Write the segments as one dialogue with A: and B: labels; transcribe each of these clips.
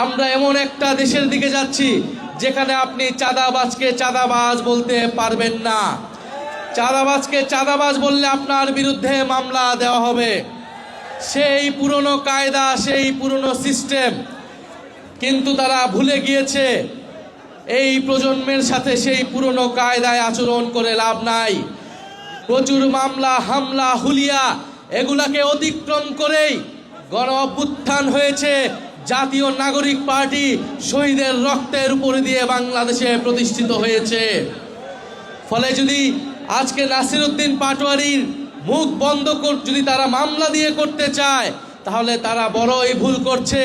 A: আমরা এমন একটা দেশের দিকে যাচ্ছি যেখানে আপনি চাঁদাবাজকে চাঁদাবাজ বলতে পারবেন না। চাঁদাবাজকে চাঁদাবাজ বললে আপনার বিরুদ্ধে মামলা দেওয়া হবে। সেই পুরনো কায়দা, সেই পুরনো সিস্টেম কিন্তু তারা ভুলে গিয়েছে। এই প্রজন্মের সাথে সেই পুরনো কায়দায় আচরণ করে লাভ নাই। প্রচুর মামলা, হামলা, হুলিয়া এগুলাকে অতিক্রম করেই গণ অভ্যুত্থান হয়েছে। জাতীয় নাগরিক পার্টি শহীদের রক্তের উপরে দিয়ে বাংলাদেশে প্রতিষ্ঠিত হয়েছে। ফলে যদি আজকে নাসিরউদ্দিন পাটোয়ারির মুখ বন্ধ যদি তারা মামলা দিয়ে করতে চায়, তাহলে তারা বড়ই ভুল করছে।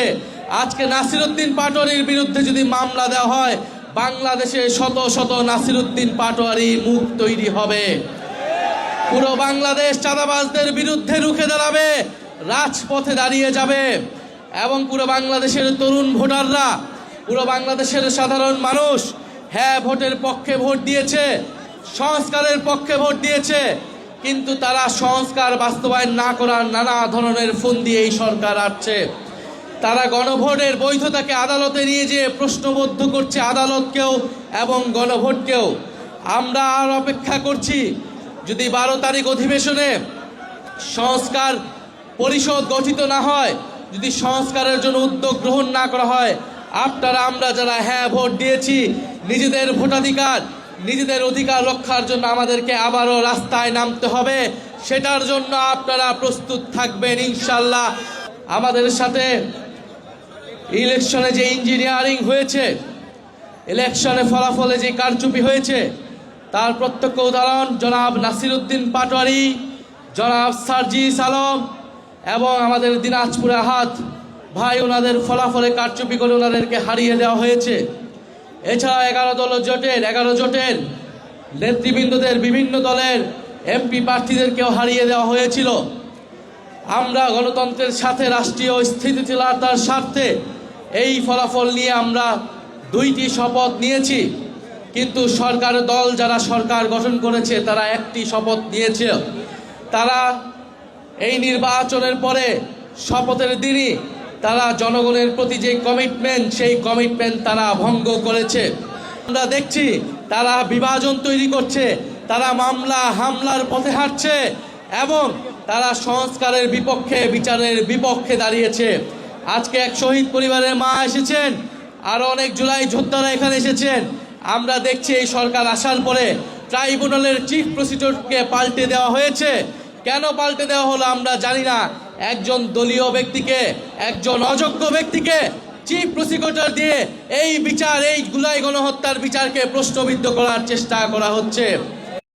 A: আজকে নাসিরউদ্দিন পাটোয়ারির বিরুদ্ধে যদি মামলা দেওয়া হয়, বাংলাদেশে শত শত নাসিরউদ্দিন পাটোয়ারি মুখ তৈরি হবে। পুরো বাংলাদেশ চাঁদাবাজদের বিরুদ্ধে রুখে দাঁড়াবে, রাজপথে দাঁড়িয়ে যাবে। এবং পুরো বাংলাদেশের তরুণ ভোটাররা, পুরো বাংলাদেশের সাধারণ মানুষ হ্যাঁ ভোটের পক্ষে ভোট দিয়েছে, সংস্কারের পক্ষে ভোট দিয়েছে, কিন্তু তারা সংস্কার বাস্তবায়ন না করার নানা ধরনের ফন্দি এই সরকার আসছে। তারা গণভোটের বৈধতাকে আদালতে নিয়ে যেয়ে প্রশ্নবদ্ধ করছে আদালতকেও এবং গণভোটকেও। আমরা আর অপেক্ষা করছি, যদি 12 তারিখ অধিবেশনে সংস্কার পরিষদ গঠিত না হয়, যদি সংস্কারের জন্য উদ্যোগ গ্রহণ না করা হয়, আপনারা আমরা যারা হ্যাঁ ভোট দিয়েছি, নিজেদের ভোটাধিকার, নিজেদের অধিকার রক্ষার জন্য আমাদেরকে আবারও রাস্তায় নামতে হবে। সেটার জন্য আপনারা প্রস্তুত থাকবেন ইনশাল্লাহ। আমাদের সাথে ইলেকশনে যে ইঞ্জিনিয়ারিং হয়েছে, ইলেকশনে ফলাফলে যে কারচুপি হয়েছে, তার প্রত্যক্ষ উদাহরণ জনাব নাসিরউদ্দিন পাটোয়ারি, জনাব সার্জিস আলম এবং আমাদের দিনাজপুর আহাদ ভাই, ওনাদের ফলাফলে কারচুপি করে ওনাদেরকে হারিয়ে দেওয়া হয়েছে। এছাড়া 11 জোটের নেতৃবৃন্দদের, বিভিন্ন দলের এমপি প্রার্থীদেরকেও হারিয়ে দেওয়া হয়েছিল। আমরা গণতন্ত্রের সাথে রাষ্ট্রীয় স্থিতিশীলতার স্বার্থে এই ফলাফল নিয়ে আমরা 2টি শপথ নিয়েছি, কিন্তু সরকারের দল যারা সরকার গঠন করেছে তারা 1টি শপথ নিয়েছে। তারা এই নির্বাচনের পরে শপথের দিনই তারা জনগণের প্রতি যে কমিটমেন্ট, সেই কমিটমেন্ট তারা ভঙ্গ করেছে। আমরা দেখছি তারা বিভাজন তৈরি করছে, তারা মামলা হামলার পথে হাঁটছে এবং তারা সংস্কারের বিপক্ষে, বিচারের বিপক্ষে দাঁড়িয়েছে। আজকে এক শহীদ পরিবারের মা এসেছেন, আরও অনেক জুলাই যোদ্ধারা এখানে এসেছেন। আমরা দেখছি এই সরকার আসার পরে ট্রাইব্যুনালের চিফ প্রসিকিউটরকে পাল্টে দেওয়া হয়েছে। কেন পাল্টে দেওয়া হলো আমরা জানি না। একজন দলীয় ব্যক্তিকে, একজন অযোগ্য ব্যক্তিকে চিফ প্রসিকিউটর দিয়ে এই বিচার, এই জুলাই গণহত্যার বিচারকে প্রশ্নবিদ্ধ করার চেষ্টা করা হচ্ছে।